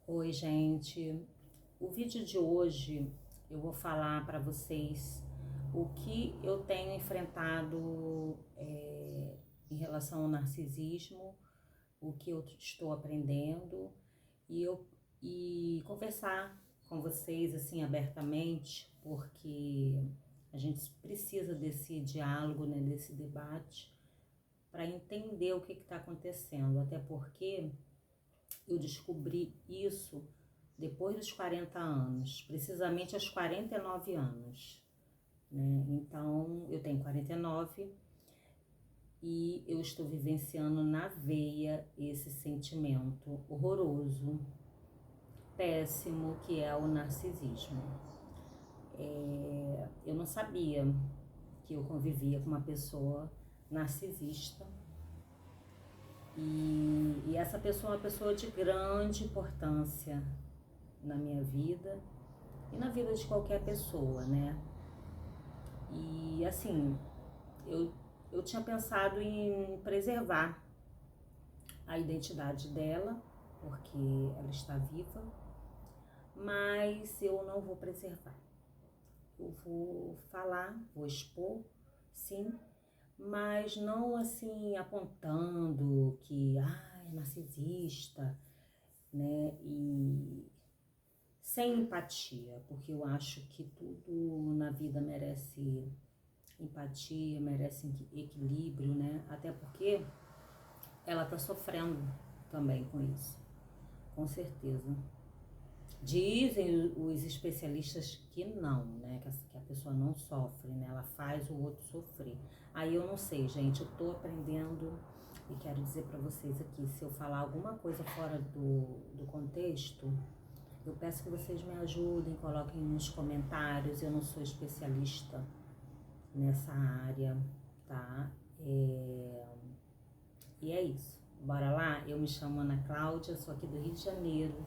Oi, gente. O vídeo de hoje eu vou falar para vocês o que eu tenho enfrentado em relação ao narcisismo, o que eu estou aprendendo e conversar com vocês assim abertamente, porque a gente precisa desse diálogo, né, desse debate para entender o que está acontecendo, até porque eu descobri isso depois dos 40 anos, precisamente aos 49 anos, né? Então, eu tenho 49 e eu estou vivenciando na veia esse sentimento horroroso, péssimo, que é o narcisismo. Eu não sabia que eu convivia com uma pessoa narcisista e essa pessoa é uma pessoa de grande importância na minha vida e na vida de qualquer pessoa, né? E assim, eu tinha pensado em preservar a identidade dela, porque ela está viva, mas eu não vou preservar. Eu vou falar, vou expor, sim, mas não assim apontando que é narcisista, né? E sem empatia, porque eu acho que tudo na vida merece empatia, merece equilíbrio, né? Até porque ela tá sofrendo também com isso, com certeza. Dizem os especialistas que não, né? Que a pessoa não sofre, né? Ela faz o outro sofrer. Aí eu não sei, gente, eu tô aprendendo e quero dizer pra vocês aqui, se eu falar alguma coisa fora do contexto, eu peço que vocês me ajudem, coloquem nos comentários. Eu não sou especialista nessa área, tá? E é isso. Bora lá? Eu me chamo Ana Cláudia, sou aqui do Rio de Janeiro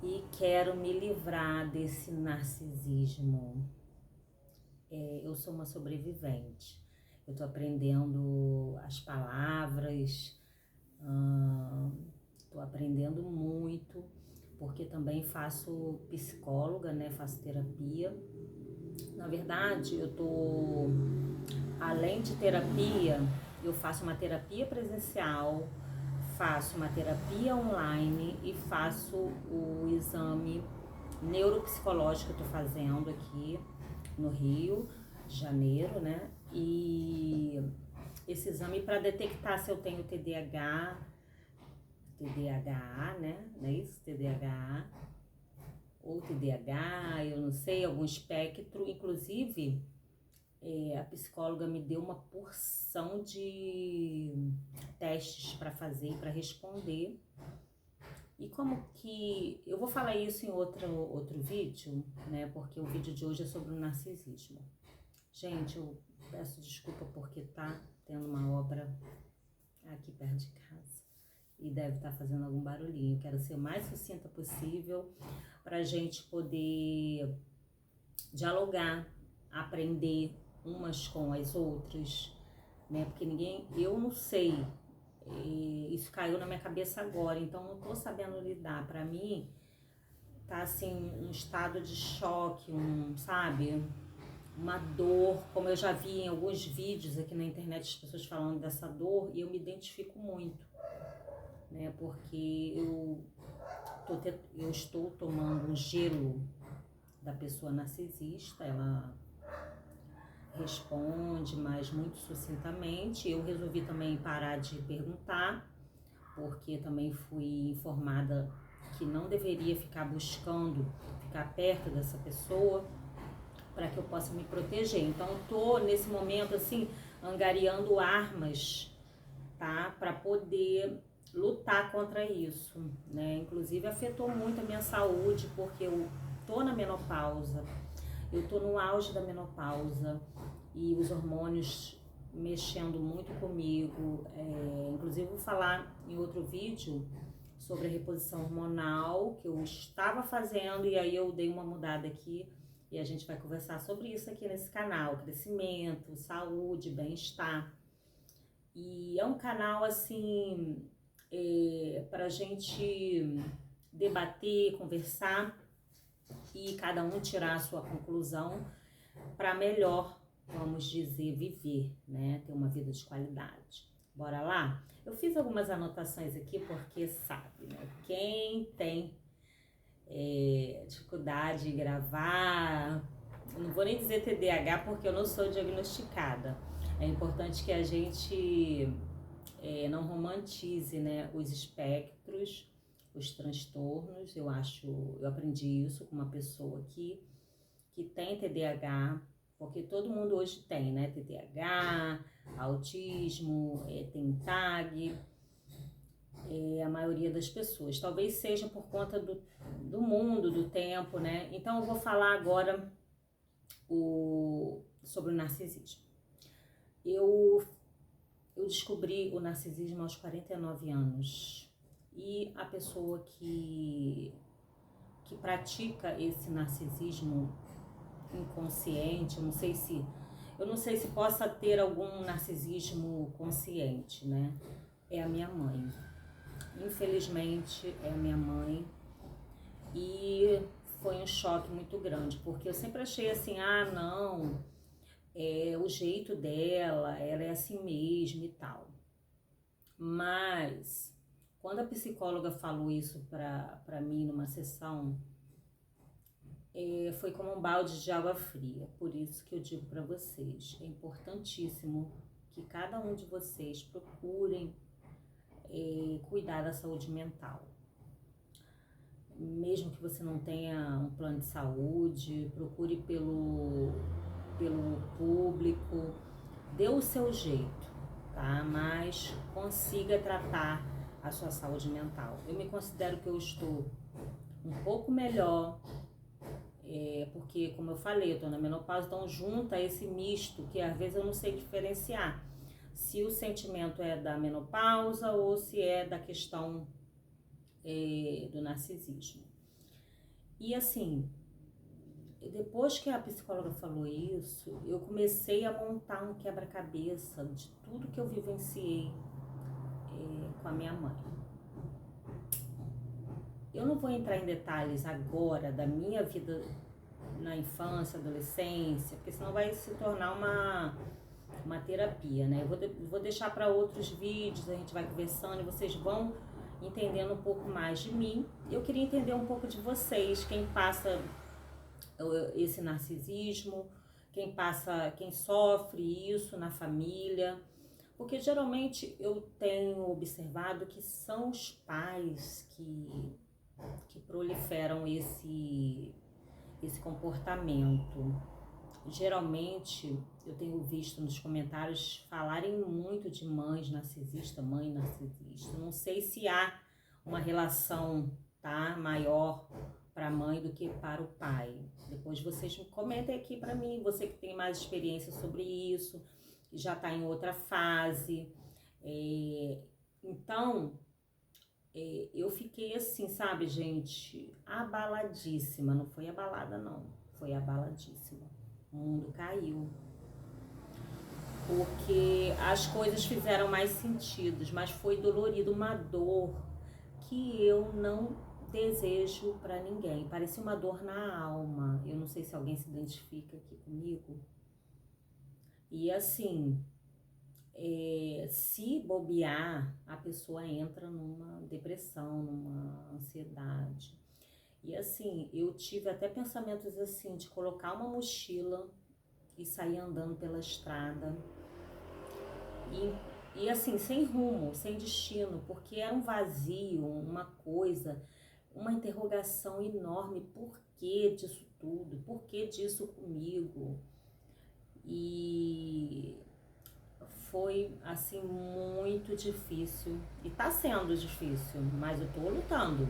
e quero me livrar desse narcisismo. Eu sou uma sobrevivente. Eu tô aprendendo as palavras, tô aprendendo muito, porque também faço psicóloga, né? Faço terapia. Na verdade, além de terapia, eu faço uma terapia presencial, faço uma terapia online e faço o exame neuropsicológico que eu tô fazendo aqui no Rio de Janeiro, né? E esse exame para detectar se eu tenho TDAH, né? Não é isso? TDAH ou TDAH, eu não sei, algum espectro. Inclusive, a psicóloga me deu uma porção de testes para fazer, para responder. E como que... Eu vou falar isso em outro vídeo, né? Porque o vídeo de hoje é sobre o narcisismo. Gente, eu peço desculpa porque tá tendo uma obra aqui perto de casa e deve estar fazendo algum barulhinho. Quero ser o mais sucinta possível para a gente poder dialogar, aprender umas com as outras, né? Porque eu não sei, isso caiu na minha cabeça agora, então não tô sabendo lidar. Para mim, tá assim, um estado de choque, sabe? Uma dor, como eu já vi em alguns vídeos aqui na internet, as pessoas falando dessa dor, e eu me identifico muito, né? Porque eu estou tomando um gelo da pessoa narcisista, ela responde, mas muito sucintamente. Eu resolvi também parar de perguntar, porque também fui informada que não deveria ficar ficar perto dessa pessoa, para que eu possa me proteger. Então, tô nesse momento assim, angariando armas, tá? Para poder lutar contra isso, né? Inclusive afetou muito a minha saúde, porque eu tô na menopausa, eu tô no auge da menopausa e os hormônios mexendo muito comigo. Inclusive vou falar em outro vídeo sobre a reposição hormonal que eu estava fazendo e aí eu dei uma mudada aqui e a gente vai conversar sobre isso aqui nesse canal: crescimento, saúde, bem-estar. E é um canal assim, pra gente debater, conversar e cada um tirar a sua conclusão para melhor, vamos dizer, viver, né? Ter uma vida de qualidade. Bora lá? Eu fiz algumas anotações aqui porque sabe, né? Quem tem dificuldade de gravar, eu não vou nem dizer TDAH porque eu não sou diagnosticada. É importante que a gente não romantize, né, os espectros, os transtornos. Eu aprendi isso com uma pessoa que tem TDAH, porque todo mundo hoje tem, né, TDAH, autismo, tem TAG, a maioria das pessoas. Talvez seja por conta do mundo, do tempo, né? Então eu vou falar agora sobre o narcisismo. Eu descobri o narcisismo aos 49 anos. E a pessoa que pratica esse narcisismo inconsciente, eu não sei se possa ter algum narcisismo consciente, né? É a minha mãe. Infelizmente, é a minha mãe. E foi um choque muito grande, porque eu sempre achei assim, não, o jeito dela, ela é assim mesmo e tal. Mas, quando a psicóloga falou isso pra mim numa sessão, foi como um balde de água fria. Por isso que eu digo pra vocês, é importantíssimo que cada um de vocês procurem cuidar da saúde mental. Mesmo que você não tenha um plano de saúde, procure pelo público, dê o seu jeito, tá? Mas consiga tratar a sua saúde mental. Eu me considero que eu estou um pouco melhor, porque, como eu falei, eu estou na menopausa, então junta esse misto que às vezes eu não sei diferenciar se o sentimento é da menopausa ou se é da questão do narcisismo. E assim, depois que a psicóloga falou isso, eu comecei a montar um quebra-cabeça de tudo que eu vivenciei com a minha mãe. Eu não vou entrar em detalhes agora da minha vida na infância, adolescência, porque senão vai se tornar uma terapia, né? Eu vou deixar para outros vídeos, a gente vai conversando e vocês vão entendendo um pouco mais de mim. Eu queria entender um pouco de vocês, quem passa esse narcisismo, quem sofre isso na família, porque geralmente eu tenho observado que são os pais que proliferam esse comportamento. Geralmente eu tenho visto nos comentários falarem muito de mãe narcisista. Não sei se há uma relação, tá, maior para a mãe do que para o pai. Depois vocês comentem aqui para mim, você que tem mais experiência sobre isso, que já está em outra fase. Então, eu fiquei assim, sabe, gente, abaladíssima. Não foi abalada, não. Foi abaladíssima. O mundo caiu. Porque as coisas fizeram mais sentido, mas foi dolorido, uma dor que eu não desejo para ninguém. Parecia uma dor na alma. Eu não sei se alguém se identifica aqui comigo. E assim, se bobear, a pessoa entra numa depressão, numa ansiedade. E assim, eu tive até pensamentos assim, de colocar uma mochila e sair andando pela estrada. E assim, sem rumo, sem destino, porque era um vazio, uma coisa, uma interrogação enorme. Por que disso tudo? Por que disso comigo? E foi assim muito difícil, e tá sendo difícil, mas eu tô lutando,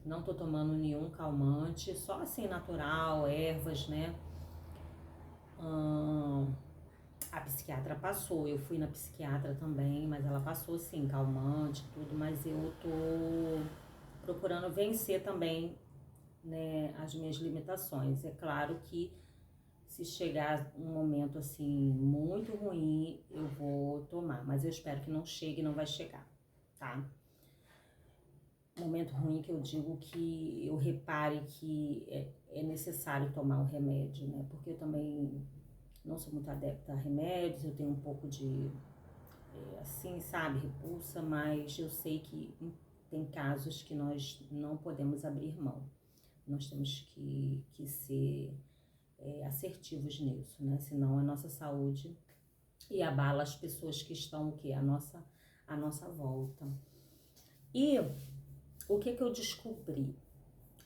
não tô tomando nenhum calmante, só assim natural, ervas, né? A psiquiatra passou, eu fui na psiquiatra também, mas ela passou sim, calmante, tudo, mas eu tô procurando vencer também, né, as minhas limitações. É claro que se chegar um momento assim muito ruim, eu vou tomar, mas eu espero que não chegue, não vai chegar, tá? momento ruim que eu digo que eu repare que é necessário tomar o remédio, né? Porque eu também não sou muito adepta a remédios, eu tenho um pouco de, assim, sabe, repulsa, mas eu sei que tem casos que nós não podemos abrir mão. Nós temos que ser assertivos nisso, né? Senão a nossa saúde e abala as pessoas que estão o quê? A nossa volta. E o que eu descobri?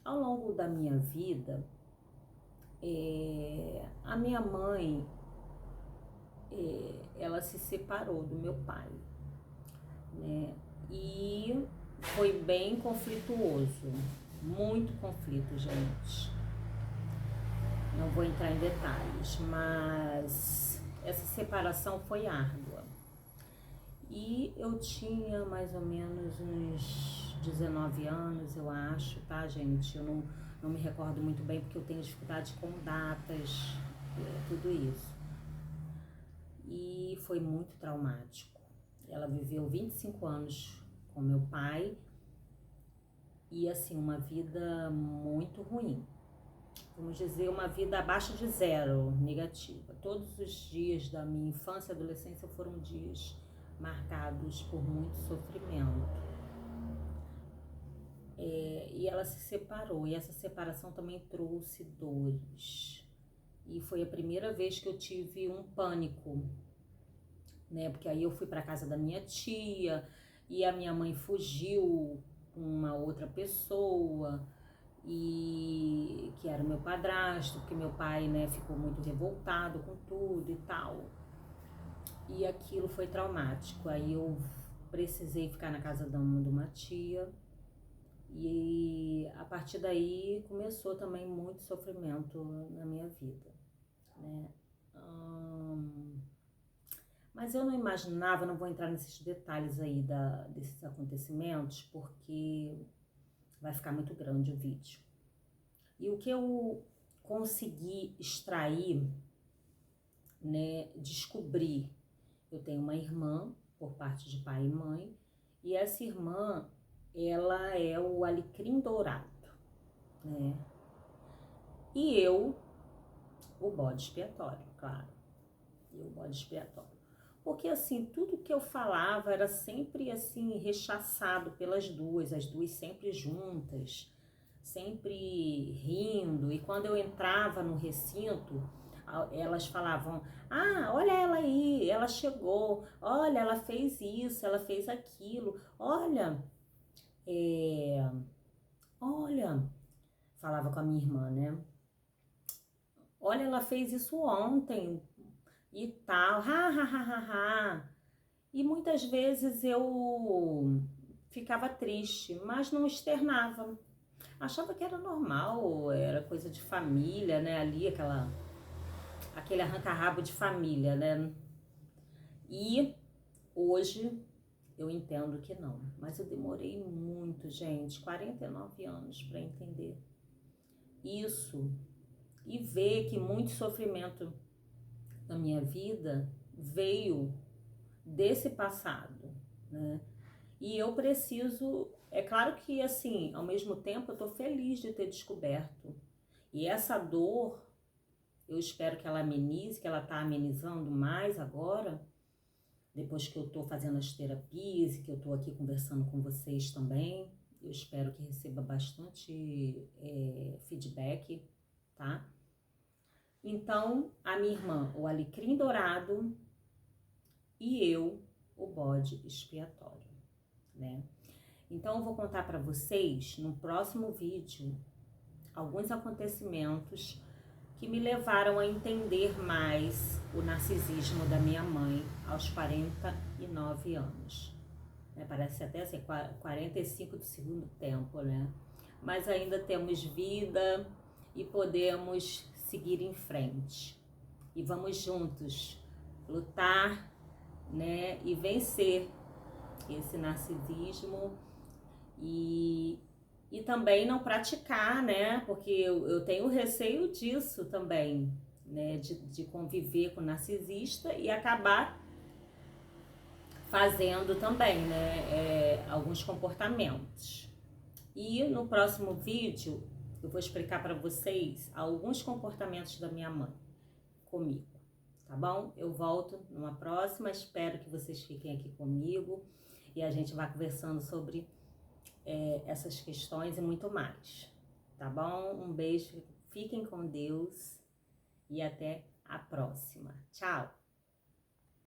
Ao longo da minha vida, a minha mãe, ela se separou do meu pai, né? E foi bem conflituoso, muito conflito, gente. Não vou entrar em detalhes, mas essa separação foi árdua. E eu tinha mais ou menos uns 19 anos, eu acho, tá, gente? Eu não me recordo muito bem porque eu tenho dificuldade com datas, tudo isso. E foi muito traumático. Ela viveu 25 anos com meu pai e, assim, uma vida muito ruim. Vamos dizer, uma vida abaixo de zero, negativa. Todos os dias da minha infância e adolescência foram dias marcados por muito sofrimento. E ela se separou, e essa separação também trouxe dores. E foi a primeira vez que eu tive um pânico, né? Porque aí eu fui para casa da minha tia, e a minha mãe fugiu com uma outra pessoa, e que era meu padrasto, porque meu pai, né, ficou muito revoltado com tudo e tal. E aquilo foi traumático. Aí eu precisei ficar na casa de uma tia. E a partir daí começou também muito sofrimento na minha vida, né? Mas eu não imaginava, não vou entrar nesses detalhes aí desses acontecimentos, porque vai ficar muito grande o vídeo. E o que eu consegui extrair, né, descobrir, eu tenho uma irmã por parte de pai e mãe, e essa irmã, ela é o alecrim dourado, né? E eu, o bode expiatório, claro. E o bode expiatório. Porque, assim, tudo que eu falava era sempre, assim, rechaçado pelas duas, as duas sempre juntas, sempre rindo. E quando eu entrava no recinto, elas falavam: ah, olha ela aí, ela chegou, olha, ela fez isso, ela fez aquilo, olha, olha, falava com a minha irmã, né? Olha, ela fez isso ontem e tal, ha, ha, ha, ha, ha. E muitas vezes eu ficava triste, mas não externava. Achava que era normal, era coisa de família, né? Ali, aquele arranca-rabo de família, né? E hoje eu entendo que não. Mas eu demorei muito, gente, 49 anos para entender isso e ver que muito sofrimento na minha vida veio desse passado, né? E eu preciso, é claro que assim, ao mesmo tempo eu tô feliz de ter descoberto. E essa dor, eu espero que ela amenize, que ela tá amenizando mais agora, depois que eu tô fazendo as terapias e que eu tô aqui conversando com vocês também. Eu espero que receba bastante feedback, tá? Então, a minha irmã, o alecrim dourado, e eu, o bode expiatório, né? Então, eu vou contar para vocês, no próximo vídeo, alguns acontecimentos que me levaram a entender mais o narcisismo da minha mãe aos 49 anos. Parece até assim, 45 do segundo tempo, né? Mas ainda temos vida e podemos seguir em frente. E vamos juntos lutar, né? E vencer esse narcisismo e também não praticar, né? Porque eu tenho receio disso também, né? De conviver com narcisista e acabar fazendo também, né? Alguns comportamentos. E no próximo vídeo eu vou explicar para vocês alguns comportamentos da minha mãe comigo, tá bom? Eu volto numa próxima, espero que vocês fiquem aqui comigo e a gente vai conversando sobre essas questões e muito mais, tá bom? Um beijo, fiquem com Deus e até a próxima. Tchau!